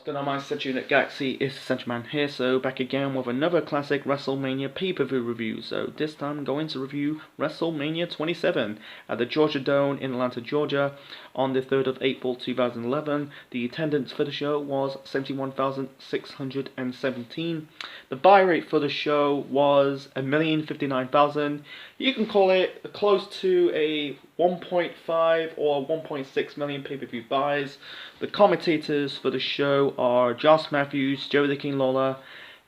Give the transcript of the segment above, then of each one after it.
going on, my Central Unit Galaxy? It's Central Man here, so back again with another classic WrestleMania pay-per-view review. So this time I'm going to review WrestleMania 27 at the Georgia Dome in Atlanta, Georgia on the 3rd of April 2011. The attendance for the show was 71,617. The buy rate for the show was 1,059,000. You can call it close to a 1.5 or 1.6 million pay-per-view buys. The commentators for the show are Josh Matthews, Jerry the King Lawler,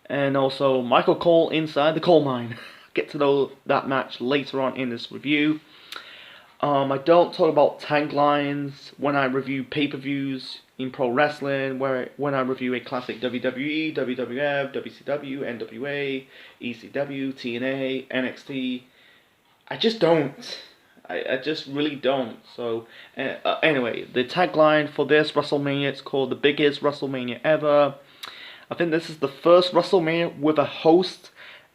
and also Michael Cole inside the coal mine. Get to know that match later on in this review. I don't talk about taglines when I review pay-per-views in pro wrestling, when I review a classic WWE, WWF, WCW, NWA, ECW, TNA, NXT. I just don't. I just really don't. So, anyway, the tagline for this WrestleMania, it's called the biggest WrestleMania ever. I think this is the first WrestleMania with a host,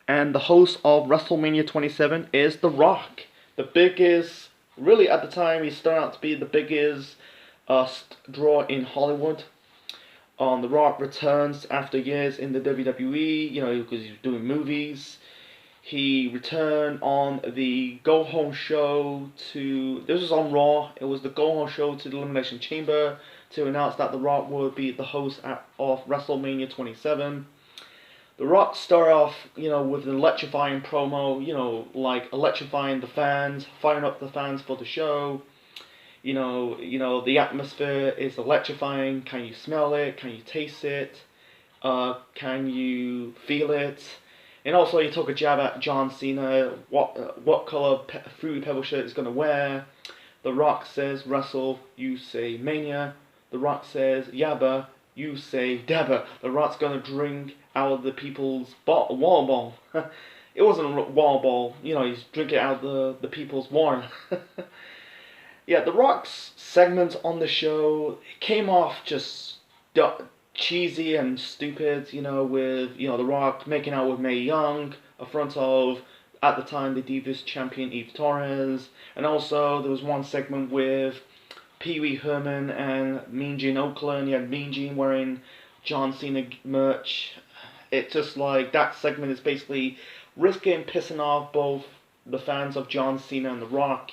and the host of WrestleMania 27 is The Rock. The biggest, really at the time, he started out to be the biggest draw in Hollywood. The Rock returns after years in the WWE, because he's doing movies. He returned on the Go Home show this was on Raw. It was the Go Home show to the Elimination Chamber to announce that The Rock would be the host of WrestleMania 27. The Rock started off, with an electrifying promo, like electrifying the fans, firing up the fans for the show. The atmosphere is electrifying. Can you smell it? Can you taste it? Can you feel it? And also, he took a jab at John Cena, what color Fruity Pebble shirt he's going to wear. The Rock says wrestle, you say mania. The Rock says yabba, you say dabba. The Rock's going to drink out of the people's water ball. It wasn't a water ball, he's drinking out of the people's water. Yeah, The Rock's segment on the show came off just cheesy and stupid, with, The Rock making out with Mae Young, in front of, at the time, the Divas champion Eve Torres, and also there was one segment with Pee Wee Herman and Mean Gene Okerlund. You had Mean Gene wearing John Cena merch. It's just like, that segment is basically risking pissing off both the fans of John Cena and The Rock.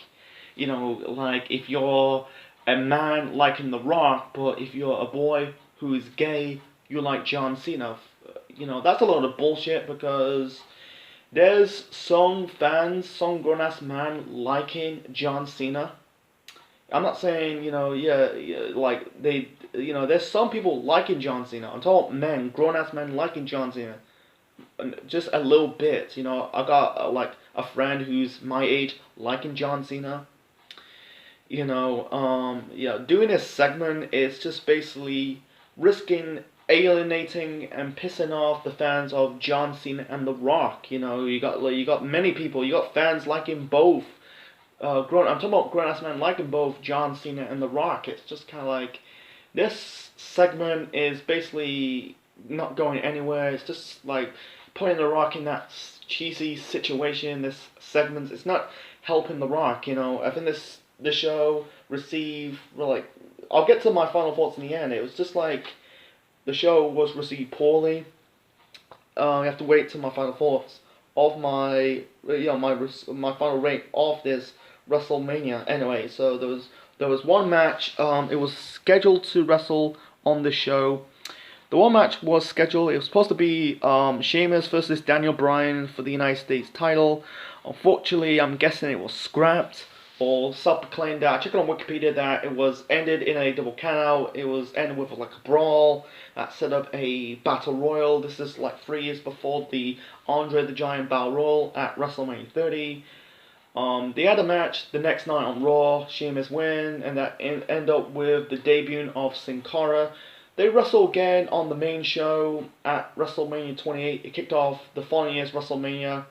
Like, if you're a man liking The Rock, but if you're a boy who is gay, you like John Cena. That's a lot of bullshit, because there's some grown-ass man liking John Cena. I'm not saying, there's some people liking John Cena. I'm talking men, grown-ass men liking John Cena. Just a little bit, I got, a friend who's my age liking John Cena. Doing this segment is just basically risking alienating and pissing off the fans of John Cena and The Rock. You got many people. You got fans liking both. I'm talking about grown-ass men liking both John Cena and The Rock. It's just kind of like, this segment is basically not going anywhere. It's just like putting The Rock in that cheesy situation. This segment, it's not helping The Rock. I think the show received, I'll get to my final thoughts in the end. It was just like, the show was received poorly. You have to wait till my final thoughts of my final rate of this WrestleMania. Anyway, so there was one match. It was scheduled to wrestle on the show. The one match was scheduled. It was supposed to be Sheamus versus Daniel Bryan for the United States title. Unfortunately, I'm guessing it was scrapped or self-proclaimed that. I checked on Wikipedia that it was ended in a double countout. It was ended with a brawl that set up a battle royal. This is 3 years before the Andre the Giant Battle Royal at WrestleMania 30. They had a match the next night on Raw. Sheamus win, and that end up with the debut of Sin Cara. They wrestled again on the main show at WrestleMania 28. It kicked off the following year's WrestleMania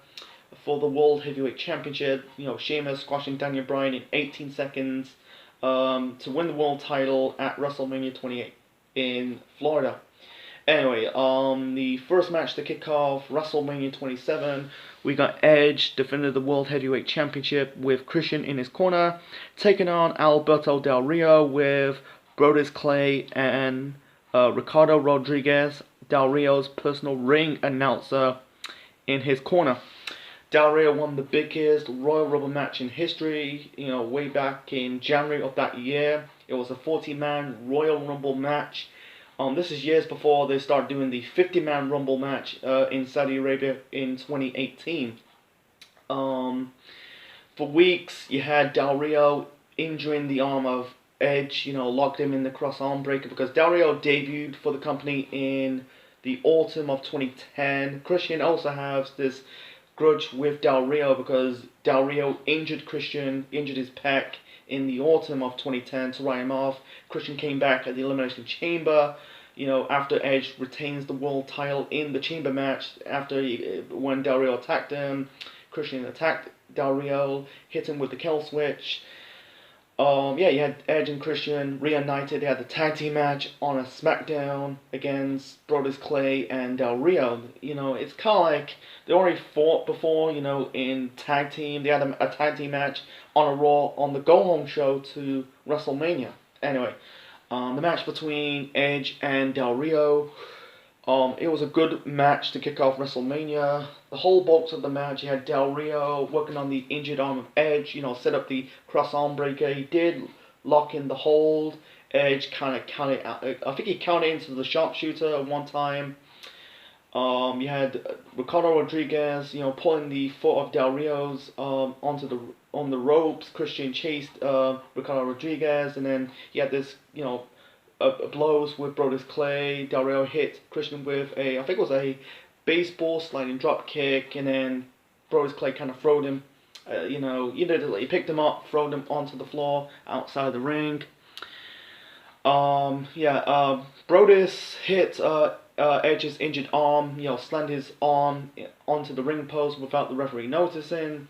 for the World Heavyweight Championship. Sheamus squashing Daniel Bryan in 18 seconds to win the world title at WrestleMania 28 in Florida. Anyway, the first match to kick off WrestleMania 27, we got Edge defending the World Heavyweight Championship with Christian in his corner, taking on Alberto Del Rio with Brodus Clay and Ricardo Rodriguez, Del Rio's personal ring announcer, in his corner. Del Rio won the biggest Royal Rumble match in history, way back in January of that year. It was a 40-man Royal Rumble match. This is years before they started doing the 50-man Rumble match in Saudi Arabia in 2018. For weeks, you had Del Rio injuring the arm of Edge, locked him in the cross arm breaker, because Del Rio debuted for the company in the autumn of 2010. Christian also has this grudge with Del Rio because Del Rio injured his pec in the autumn of 2010 to write him off. Christian came back at the Elimination Chamber, after Edge retains the world title in the Chamber match. When Del Rio attacked him, Christian attacked Del Rio, hit him with the kill switch. You had Edge and Christian reunited. They had the tag team match on a SmackDown against Brodus Clay and Del Rio. It's kind of like they already fought before, in tag team. They had a tag team match on a Raw on the Go Home show to WrestleMania. Anyway, the match between Edge and Del Rio. It was a good match to kick off WrestleMania. The whole bulk of the match, you had Del Rio working on the injured arm of Edge, set up the cross arm breaker. He did lock in the hold. Edge kind of counted out. I think he counted into the sharpshooter at one time. You had Ricardo Rodriguez, pulling the foot of Del Rio's on the ropes. Christian chased Ricardo Rodriguez, and then he had this, blows with Brodus Clay. Del Rio hit Christian with I think it was a baseball sliding drop kick, and then Brodus Clay kind of throwed him. He picked him up, throwed him onto the floor outside the ring. Brodus hit Edge's injured arm. Slammed his arm onto the ring post without the referee noticing.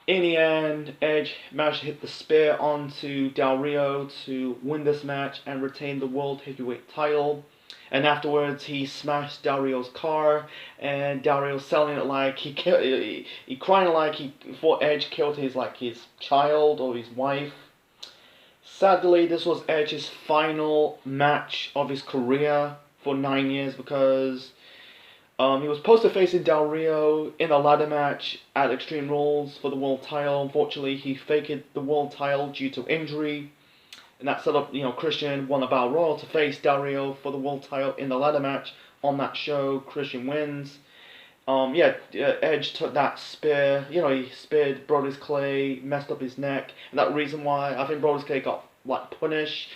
In the end, Edge managed to hit the spear onto Del Rio to win this match and retain the World Heavyweight title. And afterwards, he smashed Del Rio's car, and Del Rio selling it like he crying like he thought Edge killed his child or his wife. Sadly, this was Edge's final match of his career for 9 years, because he was supposed to face Del Rio in a ladder match at Extreme Rules for the world title. Unfortunately, he faked the world title due to injury, and that set up, Christian won a Battle Royal to face Del Rio for the world title in the ladder match. On that show, Christian wins. Edge took that spear. He speared Brodus Clay, messed up his neck, and that reason why I think Brodus Clay got punished.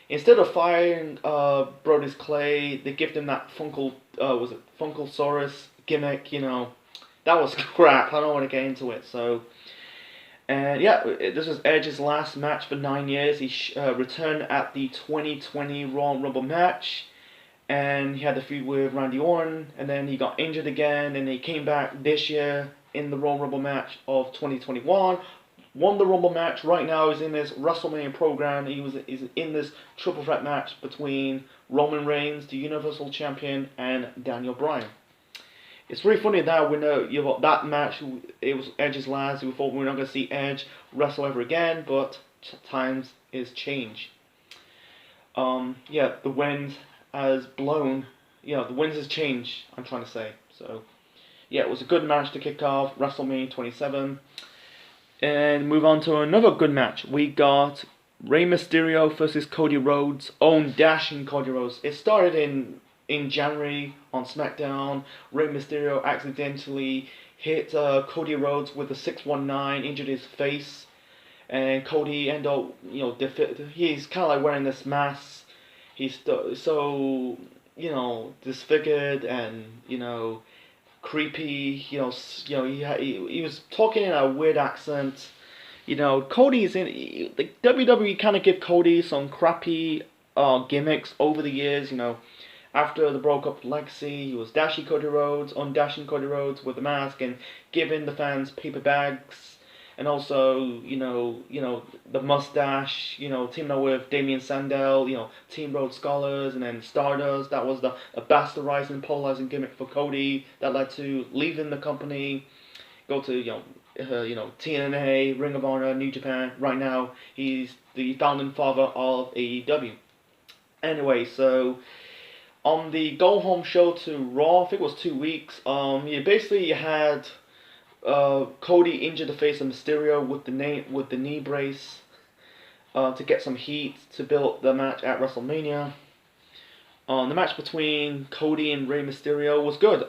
Instead of firing Brodus Clay, they gave him that Funkelsaurus gimmick. That was crap. I don't want to get into it. So, and this was Edge's last match for 9 years. He returned at the 2020 Royal Rumble match, and he had the feud with Randy Orton, and then he got injured again, and he came back this year in the Royal Rumble match of 2021. Won the Rumble match. Right now he's in this WrestleMania program. He's in this triple threat match between Roman Reigns, the Universal Champion, and Daniel Bryan. It's really funny that we know that match. It was Edge's last. We thought we were not going to see Edge wrestle ever again, but times is change. The wind has blown. The wind has changed. I'm trying to say. So, it was a good match to kick off WrestleMania 27. And move on to another good match. We got Rey Mysterio versus Cody Rhodes, own dashing Cody Rhodes. It started in January on SmackDown. Rey Mysterio accidentally hit Cody Rhodes with a 619, injured his face, and Cody ended up, he's kind of like wearing this mask. He's so, disfigured and, creepy, he was talking in a weird accent. Cody's in the WWE kind of give Cody some crappy gimmicks over the years. After the broke up legacy, he was dashing Cody Rhodes, undashing Cody Rhodes with a mask and giving the fans paper bags. And also, the mustache, teaming up with Damien Sandow, Team Rhodes Scholars, and then Stardust. That was the bastardizing, polarizing gimmick for Cody that led to leaving the company, go to, TNA, Ring of Honor, New Japan. Right now, he's the founding father of AEW. Anyway, so on the go home show to Raw, I think it was 2 weeks. You had Cody injured the face of Mysterio with the knee brace to get some heat to build the match at WrestleMania. The match between Cody and Rey Mysterio was good.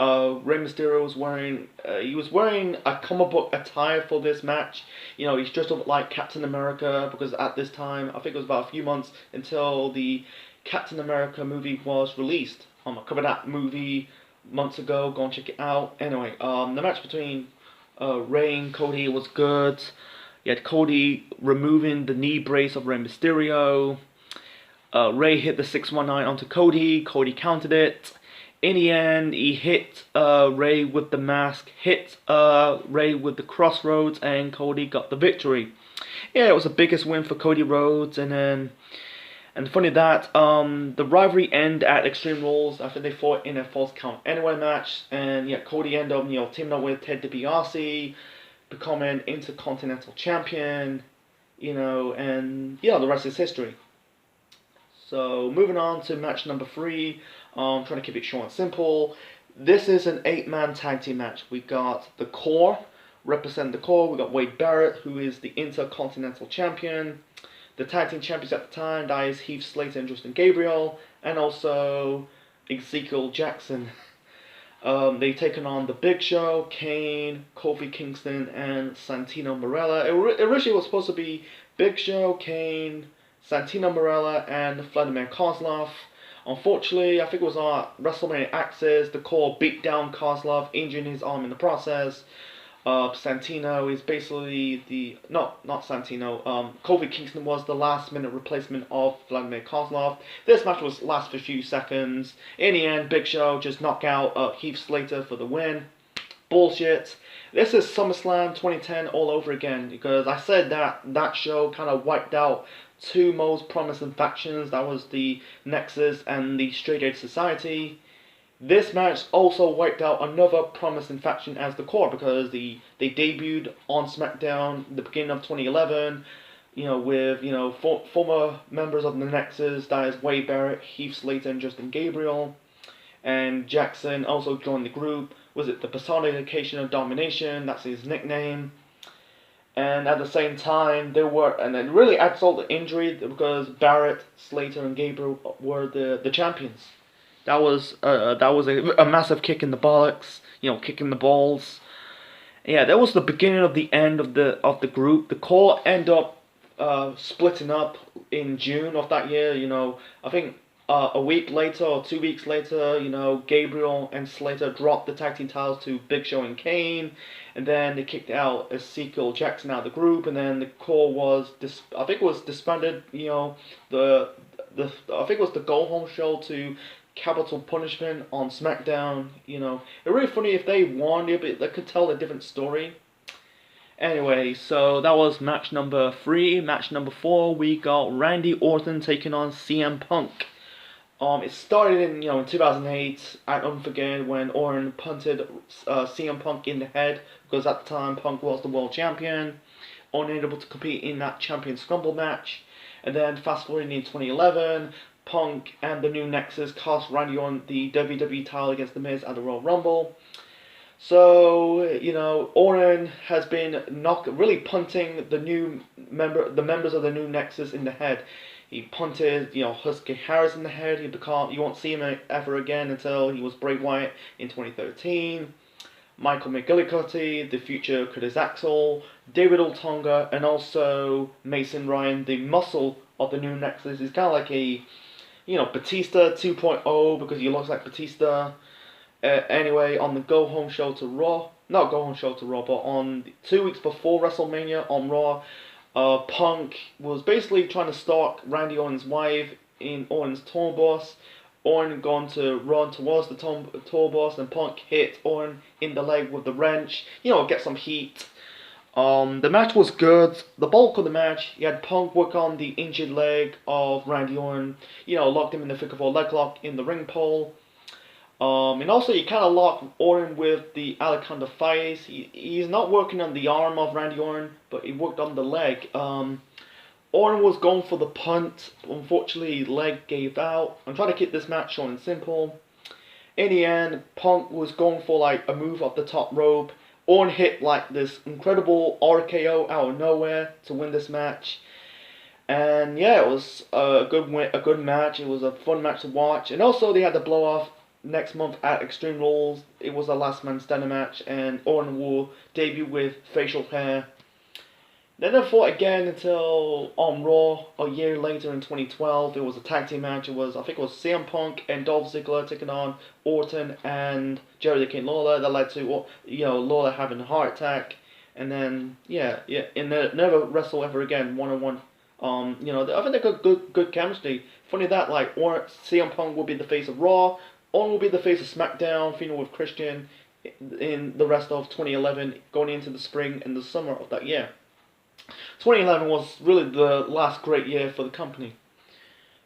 Rey Mysterio was wearing a comic book attire for this match. He's dressed up like Captain America because at this time, I think it was about a few months until the Captain America movie was released. I covered that movie months ago. Go and check it out. Anyway, the match between Rey and Cody was good. You had Cody removing the knee brace of Rey Mysterio. Rey hit the 619 onto Cody. Cody countered it. In the end, he hit Rey with the mask, hit Rey with the crossroads, and Cody got the victory. Yeah, it was the biggest win for Cody Rhodes. And funny that the rivalry ended at Extreme Rules after they fought in a Falls Count Anywhere match. And yeah, Cody ended up teaming up with Ted DiBiase, becoming Intercontinental Champion. And yeah, the rest is history. So moving on to match number 3, trying to keep it short and simple. This is an 8-man tag team match. We got the Core, represent the Core. We got Wade Barrett, who is the Intercontinental Champion. The tag team champions at the time, that is Heath Slater and Justin Gabriel, and also Ezekiel Jackson. They've taken on the Big Show, Kane, Kofi Kingston, and Santino Marella. It originally was supposed to be Big Show, Kane, Santino Marella, and Vladimir Kozlov. Unfortunately, I think it was on WrestleMania Access, the Core beat down Kozlov, injuring his arm in the process. Santino is basically not Santino. Kofi Kingston was the last minute replacement of Vladimir Kozlov. This match was last for a few seconds. In the end, Big Show just knocked out Heath Slater for the win. Bullshit. This is SummerSlam 2010 all over again, because I said that show kind of wiped out two most promising factions. That was the Nexus and the Straight Edge Society. This match also wiped out another promising faction as the Core, because they debuted on SmackDown the beginning of 2011, with former members of the Nexus, that is Wade Barrett, Heath Slater, and Justin Gabriel, and Jackson also joined the group. Was it the personification of domination? That's his nickname. And at the same time, and it really adds all the injury because Barrett, Slater, and Gabriel were the champions. That was a massive kick in the bollocks, kicking the balls. Yeah, that was the beginning of the end of the group. The Core end up splitting up in June of that year. I think a week later or 2 weeks later, Gabriel and Slater dropped the tag team titles to Big Show and Kane, and then they kicked out Ezekiel Jackson out of the group, and then the Core was disbanded. I think it was the go home show to Capital Punishment on SmackDown. It's really funny if they won, they could tell a different story. Anyway, so that was match number 3. Match number 4, we got Randy Orton taking on CM Punk. It started in 2008 at Unforgiven when Orton punted CM Punk in the head, because at the time Punk was the world champion, unable to compete in that Champion Scramble match. And then fast forwarding in 2011, Punk and the new Nexus cost Randy Orton the WWE title against The Miz at the Royal Rumble. So, Orton has been really punting the members of the new Nexus in the head. He punted, Husky Harris in the head. You won't see him ever again until he was Bray Wyatt in 2013. Michael McGillicuddy, the future Curtis Axel, David Otunga, and also Mason Ryan, the muscle of the new Nexus. He's kind of like a, Batista 2.0 because he looks like Batista. Anyway, on the Go Home show to Raw, not Go Home show to Raw, but on 2 weeks before WrestleMania on Raw, Punk was basically trying to stalk Randy Orton's wife in Orton's tour bus. Orton gone to run towards the tour bus, and Punk hit Orton in the leg with the wrench. Get some heat. The match was good. The bulk of the match, you had Punk work on the injured leg of Randy Orton. Locked him in the thick of a leg lock in the ring pole. And also, you kind of lock Orton with the Alejandro Fires. He's not working on the arm of Randy Orton, but he worked on the leg. Orton Orton was going for the punt. Unfortunately, leg gave out. I'm trying to keep this match short and simple. In the end, Punk was going for like a move off the top rope. Orton hit like this incredible RKO out of nowhere to win this match. And yeah, it was a good win, a good match. It was a fun match to watch. And also they had the blow off next month at Extreme Rules. It was a last man standing match, and Orton will debut with facial hair. They never fought again until on Raw a year later in 2012. It was a tag team match. I think it was CM Punk and Dolph Ziggler taking on Orton and Jerry the King Lawler. That led to Lawler having a heart attack, and then and they never wrestle ever again one on one. I think they got good chemistry. Funny that like CM Punk will be the face of Raw, Orton will be the face of SmackDown, feuding with Christian in the rest of 2011, going into the spring and the summer of that year. 2011 was really the last great year for the company.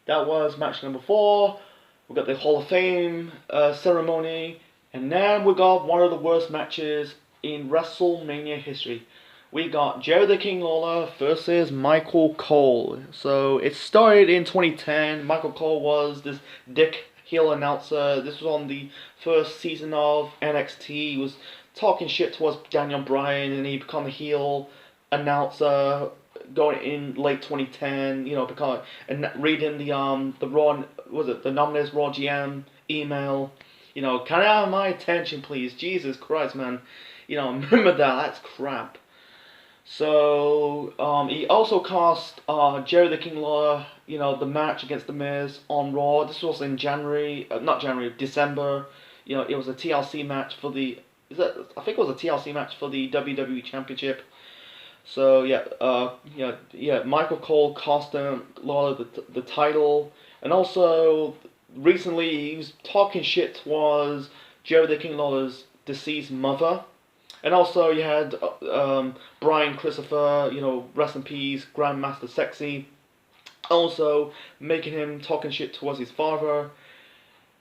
That was match number 4. We got the Hall of Fame ceremony, and then we got one of the worst matches in WrestleMania history. We got Jerry the King Lawler versus Michael Cole. So it started in 2010. Michael Cole was this dick heel announcer. This was on the first season of NXT. He was talking shit towards Daniel Bryan, and he became a heel announcer going in late 2010, and reading the Raw, the nominated Raw GM email, can I have my attention please? Jesus Christ, man, remember that? That's crap. So he also cast Jerry the King Lawler, the match against The Miz on Raw. This was in December. It was a TLC match for the I think it was a TLC match for the WWE Championship. So Michael Cole cost Lawler the title, and also recently he was talking shit towards Jerry the King Lawler's deceased mother, and also you had Brian Christopher, rest in peace, Grandmaster Sexy, also making him talking shit towards his father.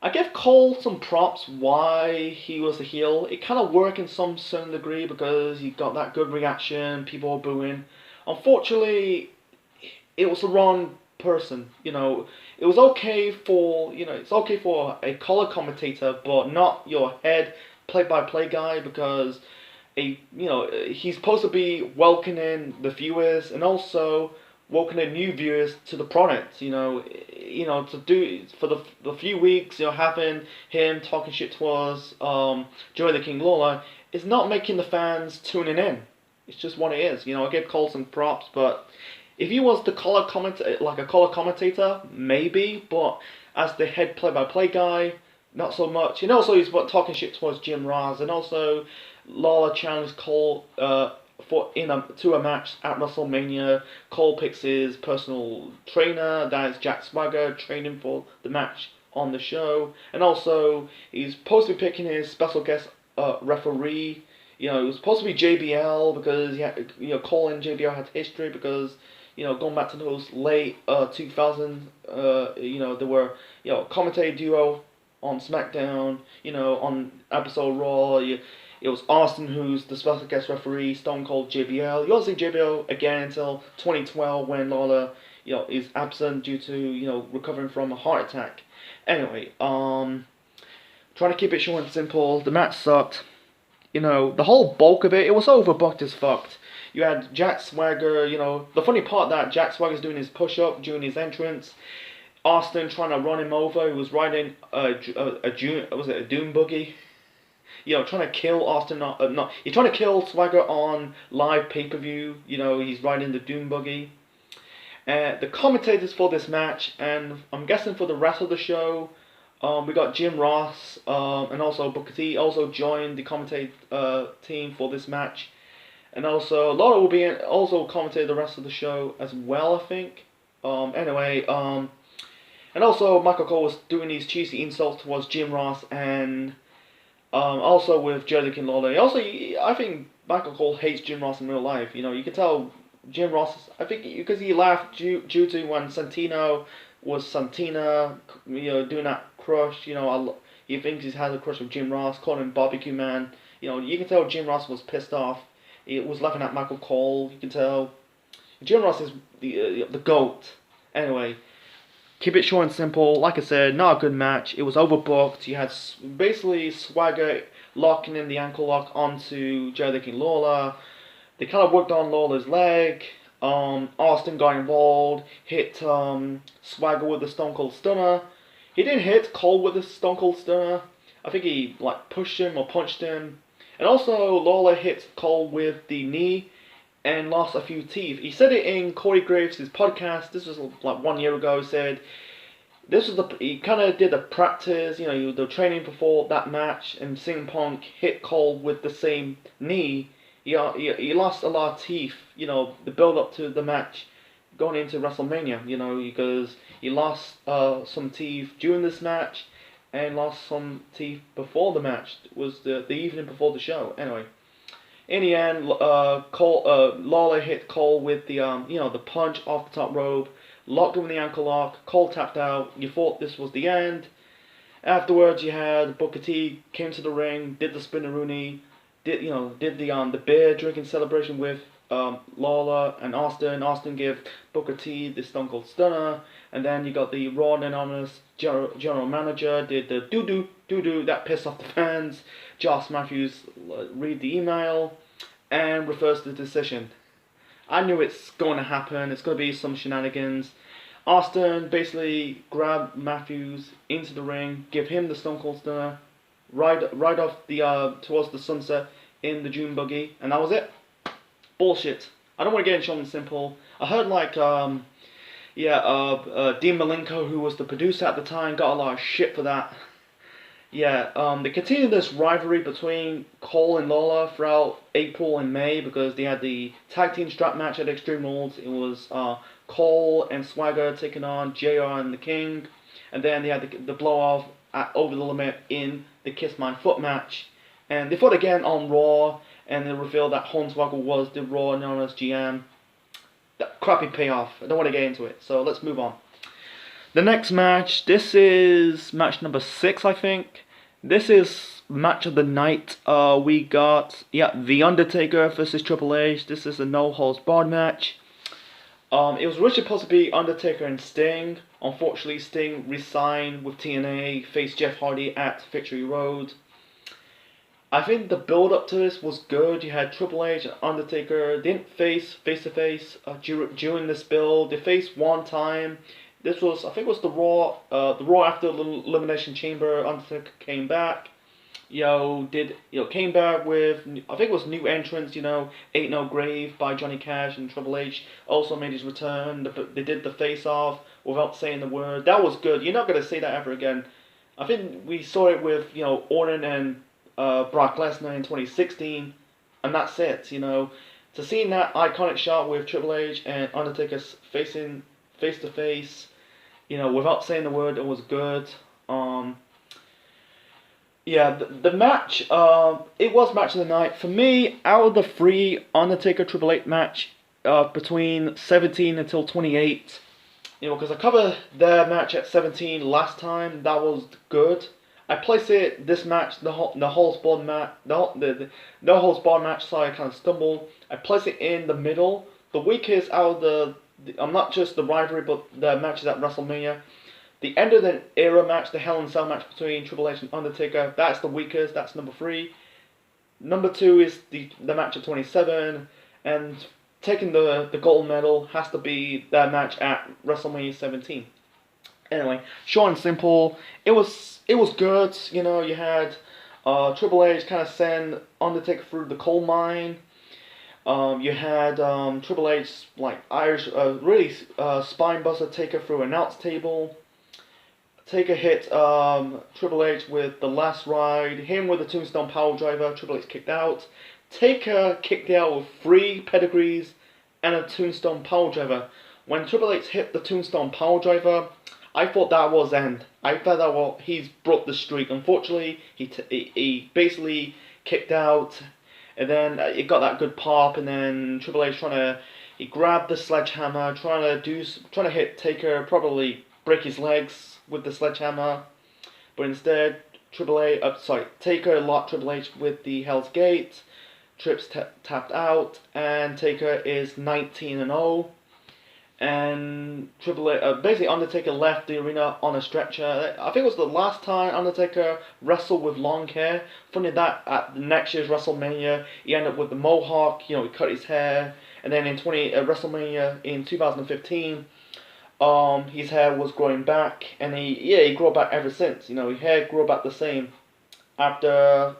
I give Cole some props why he was a heel. It kind of worked in some certain degree because he got that good reaction, people were booing. Unfortunately, it was the wrong person. It was okay for it's okay for a color commentator, but not your head play-by-play guy, because he's supposed to be welcoming the viewers and also welcoming new viewers to the product. To do for the few weeks, having him talking shit towards Jerry the King Lawler is not making the fans tuning in. It's just what it is. I give Cole some props, but if he was the color commentator, maybe, but as the head play-by-play guy, not so much. And also he's talking shit towards Jim Ross, and also Lawler challenged Cole to a match at WrestleMania. Cole picks his personal trainer, that is Jack Swagger, training for the match on the show. And also, he's supposed to be picking his special guest referee. It was supposed to be JBL, because Cole and JBL had history, because going back to those late 2000s, there were commentator duo on SmackDown, on episode Raw. It was Austin who's the special guest referee, Stone Cold JBL. You won't see JBL again until 2012 when Lawler, is absent due to, recovering from a heart attack. Anyway, trying to keep it short and simple, the match sucked. The whole bulk of it was overbooked as fucked. You had Jack Swagger, the funny part that Jack Swagger's doing his push-up during his entrance. Austin trying to run him over. He was riding a Doom Buggy? Trying to kill Austin. He's trying to kill Swagger on live pay-per-view. He's riding the Doom Buggy. The commentators for this match, and I'm guessing for the rest of the show, we got Jim Ross and also Booker T also joined the commentate team for this match. And also, Lawler will be also commentate the rest of the show as well, I think. And also Michael Cole was doing these cheesy insults towards Jim Ross, and also with Jerry the King Lawler. Also, I think Michael Cole hates Jim Ross in real life. You can tell Jim Ross, I think, because he laughed due to when Santino was Santina, doing that crush. He thinks he's had a crush with Jim Ross, calling him Barbecue Man. You can tell Jim Ross was pissed off. He was laughing at Michael Cole. You can tell. Jim Ross is the GOAT. Anyway, keep it short and simple. Like I said, not a good match. It was overbooked. You had basically Swagger locking in the ankle lock onto Jerry the King Lawler. They kind of worked on Lawler's leg. Austin got involved, hit Swagger with the Stone Cold Stunner. He didn't hit Cole with the Stone Cold Stunner. I think he like pushed him or punched him. And also Lawler hit Cole with the knee and lost a few teeth. He said it in Corey Graves' podcast. This was like 1 year ago. He said this was he kind of did a practice. You know, the training before that match, and CM Punk hit Cole with the same knee. He lost a lot of teeth. You know, the build up to the match going into WrestleMania. You know, because he lost some teeth during this match and lost some teeth before the match. It was the evening before the show. Anyway. In the end, Lawler hit Cole with the the punch off the top rope, locked him in the ankle lock. Cole tapped out. You thought this was the end. Afterwards, you had Booker T came to the ring, did the spinneroonie, did the beer drinking celebration with Lawler and Austin. Austin gave Booker T the Stone Cold Stunner, and then you got the Raw and Anonymous general manager did the doo-doo that pissed off the fans. Josh Matthews read the email and refers to the decision. I knew it's going to happen. It's going to be some shenanigans. Austin basically grabbed Matthews into the ring, give him the Stone Cold Stunner, ride off the towards the sunset in the June buggy, and that was it. Bullshit. I don't want to get into something simple. I heard like Dean Malenko, who was the producer at the time, got a lot of shit for that. Yeah, they continued this rivalry between Cole and Lawler throughout April and May because they had the tag team strap match at Extreme Rules. It was Cole and Swagger taking on JR and the King, and then they had the blow off at Over the Limit in the Kiss My Foot match, and they fought again on Raw, and they revealed that Hornswoggle was the Raw known as GM. That crappy payoff. I don't want to get into it, so let's move on. The next match, this is match number 6, I think. This is match of the night. We got, The Undertaker versus Triple H. This is a no-holds-barred match. It was originally supposed to be Undertaker and Sting. Unfortunately, Sting re-signed with TNA, faced Jeff Hardy at Victory Road. I think the build-up to this was good. You had Triple H and Undertaker. They didn't face face-to-face during this build. They faced one time. This was, I think it was the Raw after the Elimination Chamber. Undertaker came back, came back with, I think it was new entrants, Ain't No Grave by Johnny Cash, and Triple H also made his return. They did the face-off without saying the word. That was good. You're not going to say that ever again. I think we saw it with, Orton and Brock Lesnar in 2016, and that's it, To seeing that iconic shot with Triple H and Undertaker facing face-to-face, without saying the word, it was good. The match, it was match of the night. For me, out of the 3 Undertaker Triple H match between 17 until 28, because I covered their match at 17 last time, that was good. I placed this match, the holds-barred match, the no holds-barred match, sorry, I kind of stumbled. I placed it in the middle. The weakest out of I'm not just the rivalry, but the matches at WrestleMania. The end of the era match, the Hell in a Cell match between Triple H and Undertaker, that's the weakest, that's number 3. Number 2 is the match at 27, and taking the gold medal has to be that match at WrestleMania 17. Anyway, short and simple, it was good, you had Triple H kind of send Undertaker through the coal mine. You had Triple H Irish, really spine buster Taker through an announce table. Taker hit Triple H with the last ride, him with the Tombstone Power Driver. Triple H kicked out. Taker kicked out with 3 pedigrees and a Tombstone Power Driver. When Triple H hit the Tombstone Power Driver, I thought that was end. I thought that he's broke the streak. Unfortunately, he basically kicked out. And then it got that good pop, and then Triple H he grabbed the sledgehammer, trying to hit Taker, probably break his legs with the sledgehammer, but instead Taker locked Triple H with the Hell's Gate. Trips tapped out, and Taker is 19-0. And basically Undertaker left the arena on a stretcher. I think it was the last time Undertaker wrestled with long hair. Funny that at next year's WrestleMania, he ended up with the mohawk. He cut his hair, and then in WrestleMania in 2015, his hair was growing back, and he grew back ever since. His hair grew back the same after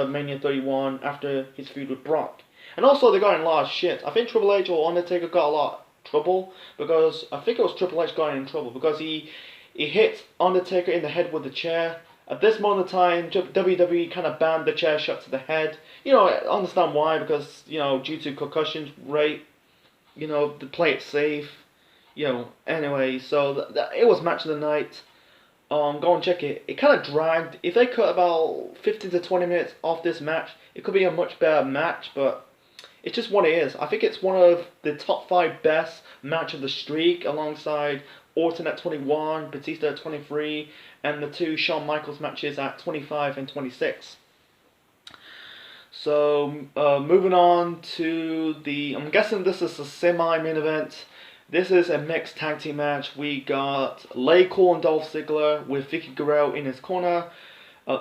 Mania 31, after his feud with Brock. And also they got in a lot of shit. I think Triple H or Undertaker got a lot of trouble because I think it was Triple H got in trouble because he hit Undertaker in the head with the chair. At this moment in time, WWE kind of banned the chair shot to the head. I understand why, because due to concussion rate, to play it safe. Anyway, so it was match of the night. Go and check it. It kind of dragged. If they cut about 15 to 20 minutes off this match, it could be a much better match, but it's just what it is. I think it's one of the top 5 best match of the streak, alongside Orton at 21, Batista at 23, and the 2 Shawn Michaels matches at 25 and 26. So, moving on to I'm guessing this is a semi-main event. This is a mixed tag team match. We got Cole and Dolph Ziggler with Vicky Guerrero in his corner,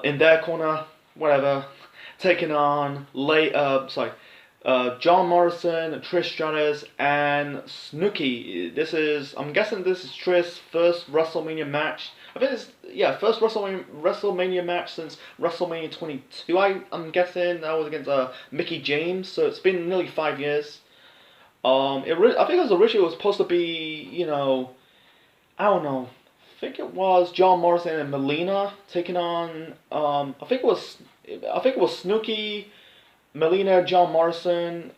in their corner, whatever, taking on John Morrison, Trish Stratus, and Snooki. I'm guessing this is Trish's first WrestleMania match. I think it's first WrestleMania match since WrestleMania 22. I'm guessing that was against Mickie James. So it's been nearly 5 years. I think it was originally supposed to be, I don't know. I think it was John Morrison and Melina taking on. I think it was Snooki, Melina, John Morrison,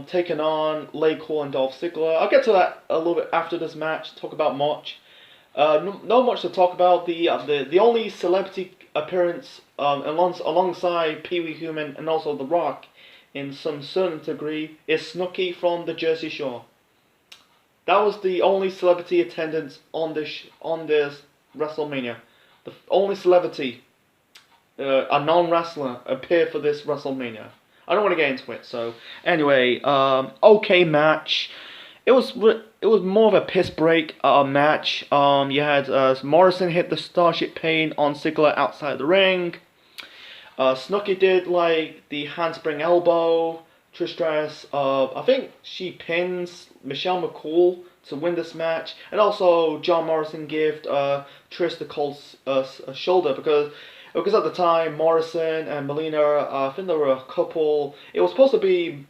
taking on Cole and Dolph Ziggler. I'll get to that a little bit after this match. Talk about much. Not much to talk about. The only celebrity appearance alongside Pee Wee Herman and also The Rock, in some certain degree, is Snooki from the Jersey Shore. That was the only celebrity attendance on this WrestleMania. The only celebrity, a non-wrestler, appeared for this WrestleMania. I don't want to get into it. So anyway, okay match. It was more of a piss break match. You had Morrison hit the Starship Pain on Ziggler outside the ring. Snooki did the handspring elbow. Trish Stratus, I think she pins Michelle McCool to win this match, and also John Morrison gave Trish the cold shoulder because at the time Morrison and Melina, I think there were a couple. It was supposed to be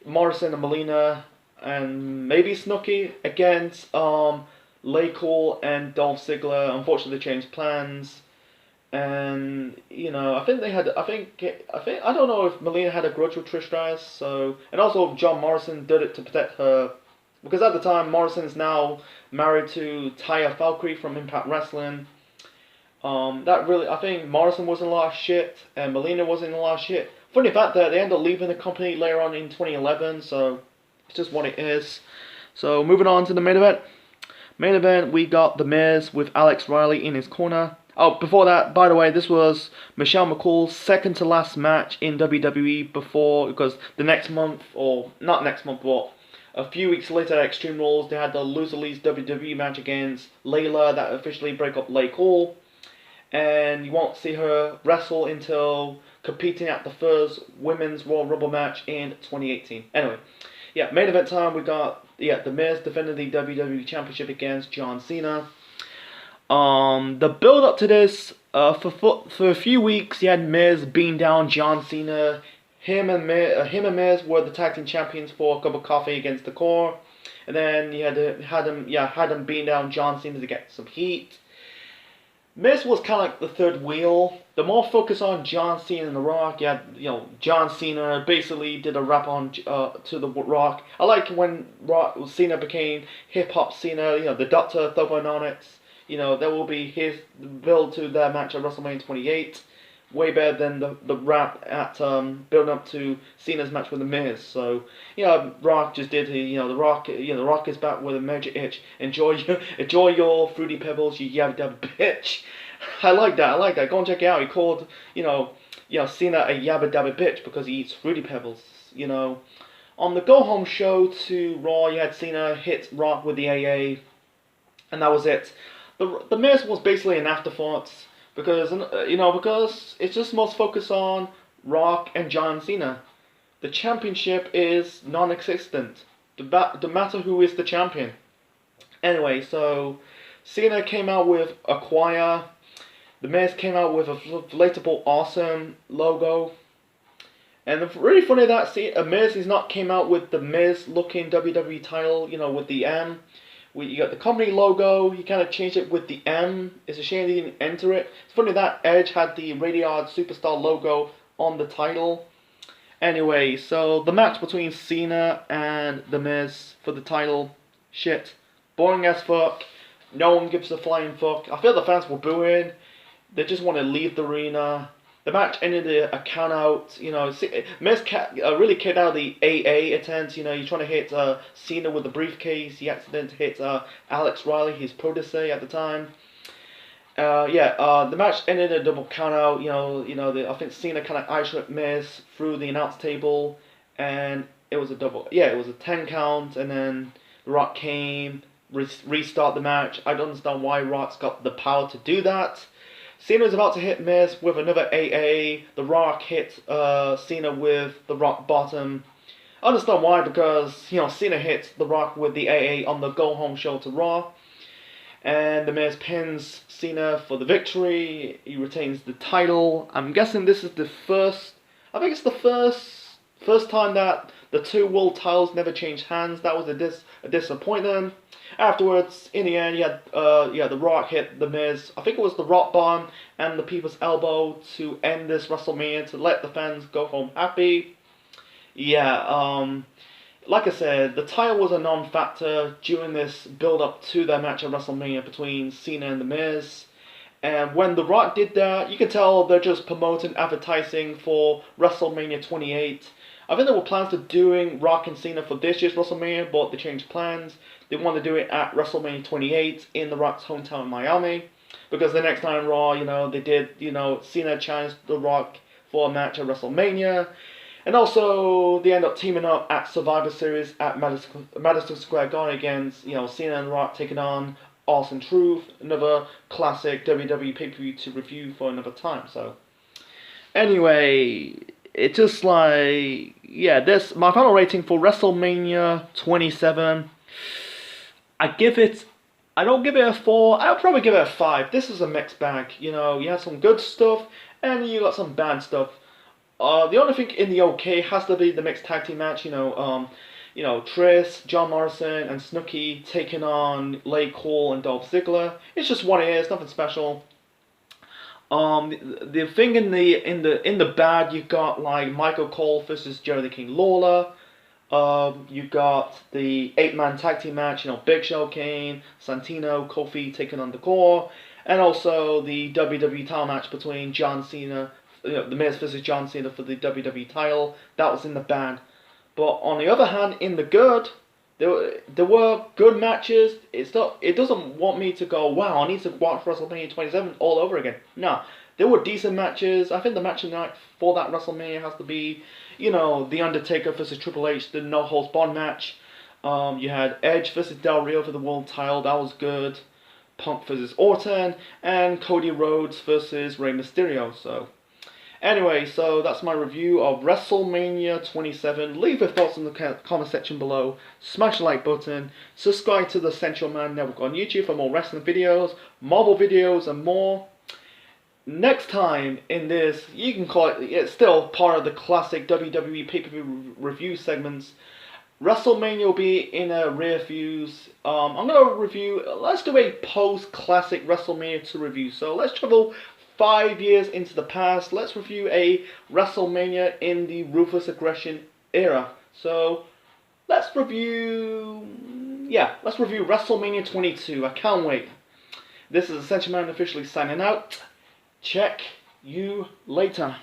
Morrison and Melina and maybe Snooki against Cole and Dolph Ziggler. Unfortunately, they changed plans. And I think I don't know if Melina had a grudge with Trish Stratus, and also John Morrison did it to protect her, because at the time Morrison is now married to Taya Valkyrie from Impact Wrestling. I think Morrison was in a lot of shit and Melina was in a lot of shit. Funny fact that they ended up leaving the company later on in 2011, so it's just what it is. So moving on to the main event. Main event, we got The Miz with Alex Riley in his corner. Oh, before that, by the way, this was Michelle McCool's second to last match in WWE because the next month, or not next month, but a few weeks later at Extreme Rules, they had the Loser League's WWE match against Layla that officially broke up Cole. And you won't see her wrestle until competing at the first Women's Royal Rumble match in 2018. Anyway, main event time, we got The Miz defending the WWE Championship against John Cena. The build up to this, for a few weeks, you had Miz beating down John Cena. Him and Miz were the tag team champions for a cup of coffee against the Core, and then you had him beating down John Cena to get some heat. Miz was kind of like the third wheel. The more focus on John Cena and The Rock. You had John Cena basically did a rap on to The Rock. I like when Cena became Hip Hop Cena. The Dr. Thugonomics. There will be his build to their match at WrestleMania 28. Way better than the rap at building up to Cena's match with The Miz. So Rock just did The Rock is back with a major itch. Enjoy your fruity pebbles, you yabba dabba bitch. I like that. Go and check it out. He called Cena a yabba dabba bitch because he eats Fruity Pebbles. On the go home show to Raw, you had Cena hit Rock with the AA, and that was it. The Miz was basically an afterthought because it's just most focused on Rock and John Cena. The championship is non-existent. No matter who is the champion. Anyway, so Cena came out with Acquire. The Miz came out with a relatable awesome logo. And it's really funny that Miz is not came out with the Miz looking WWE title, with the M. You got the company logo, he kind of changed it with the M. It's a shame he didn't enter it. It's funny that Edge had the Radiard Superstar logo on the title. Anyway, so the match between Cena and The Miz for the title, shit. Boring as fuck. No one gives a flying fuck. I feel the fans were booing. They just want to leave the arena. The match ended a count out. Miz really kicked out the AA attempt. He's trying to hit Cena with the briefcase. He accidentally hit Alex Riley, his protege at the time. The match ended in a double count out. I think Cena kind of ice ripped Miz through the announce table, and it was a double. Yeah, it was a 10 count, and then The Rock came, restart the match. I don't understand why Rock's got the power to do that. Cena was about to hit Miz with another AA. The Rock hit Cena with the Rock bottom. I understand why, because Cena hit The Rock with the AA on the go home show to Raw. And The Miz pins Cena for the victory. He retains the title. I'm guessing this is the first. I think it's the first time that the two world titles never changed hands. That was a disappointment. Afterwards, in the end, you had The Rock hit The Miz. I think it was the Rock Bomb and the People's Elbow to end this WrestleMania, to let the fans go home happy. Like I said, the title was a non-factor during this build-up to their match at WrestleMania between Cena and The Miz. And when The Rock did that, you can tell they're just promoting, advertising for WrestleMania 28. I think there were plans to doing Rock and Cena for this year's WrestleMania, but they changed plans. They want to do it at WrestleMania 28 in The Rock's hometown in Miami. Because the next time Raw, they did, Cena challenged The Rock for a match at WrestleMania. And also, they end up teaming up at Survivor Series at Madison Square Garden against, Cena and The Rock taking on Austin Truth, another classic WWE pay-per-view to review for another time. So, anyway, it's just like, this, my final rating for WrestleMania 27, I don't give it a 4, I'll probably give it a 5. This is a mixed bag, you have some good stuff, and you got some bad stuff. The only thing in the okay has to be the mixed tag team match, Trish, John Morrison, and Snooki taking on Lay Cole and Dolph Ziggler. It's just what it is, nothing special. The thing in the bad, you got like Michael Cole versus Jerry the King Lawler. You got the 8-man tag team match, Big Show, Kane, Santino, Kofi taking on the Core, and also the WWE title match between John Cena. The Miz versus John Cena for the WWE title. That was in the bad. But on the other hand, in the good, there were good matches. It doesn't want me to go, wow, I need to watch WrestleMania 27 all over again. No, there were decent matches. I think the match of the night for that WrestleMania has to be, The Undertaker versus Triple H, the No Holds Barred match. You had Edge versus Del Rio for the world title. That was good. Punk versus Orton, and Cody Rhodes versus Rey Mysterio. So, anyway, so that's my review of WrestleMania 27. Leave your thoughts in the comment section below. Smash the like button. Subscribe to the Central Man Network on YouTube for more wrestling videos, Marvel videos, and more. Next time in this, you can call it, it's still part of the classic WWE pay-per-view review segments. WrestleMania will be in a rear views. I'm going to review, let's do a post-classic WrestleMania to review. So let's travel 5 years into the past. Let's review a WrestleMania in the Ruthless Aggression era. So let's review WrestleMania 22. I can't wait. This is Essential Man officially signing out. Check you later.